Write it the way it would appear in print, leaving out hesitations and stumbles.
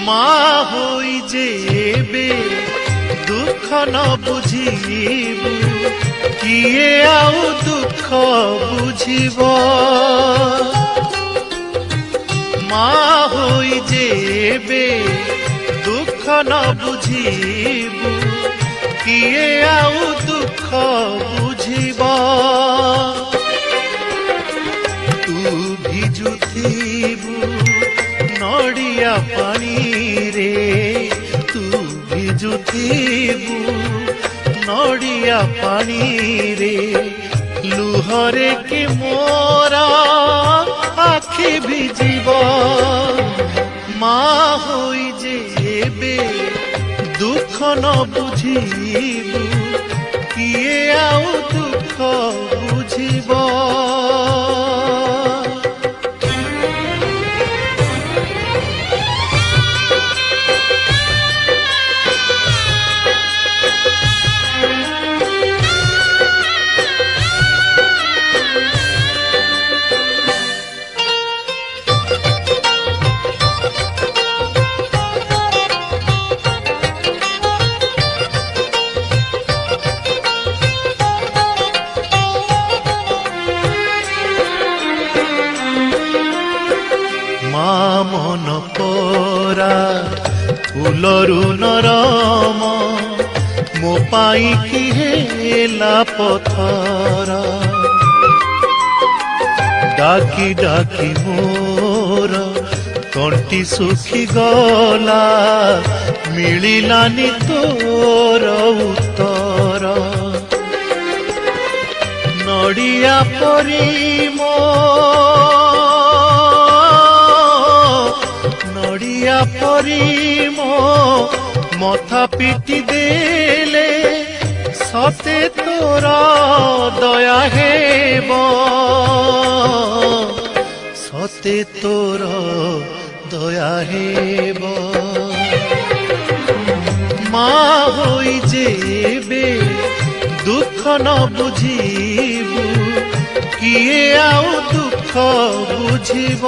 মা হই যেবে দুঃখ ন বুঝিবু কিয়ে আউ দুঃখ বুঝিব মা হই যেবে দুঃখ ন বুঝিবু কিয়ে আউ দুঃখ বুঝিব তু ভিজুথিবু নড়িয়া পানি রে তু ভিজুথিবু নড়িয়া পানি রে লুহরে কি মোরা আখি ভিজিব মা হই যেবে দুঃখ ন বুঝিবু কিয়ে আউ দুঃখ বুঝিব মা মন পরা ফুলরু নরম মো পাই কি হেলা পথর ডাকি ডাকি মোর তন্টি শুখি গলা মিলিলানি তোর উত্তর নড়িয়া পরি মো নড়িয়া পরি মো মথা পিটি দেলে সতে তোর দয়া হেব সতে তোর দয়া হেব মা হই যেবে দুঃখ ন বুঝিবু কিয়ে আউ দুঃখ বুঝিব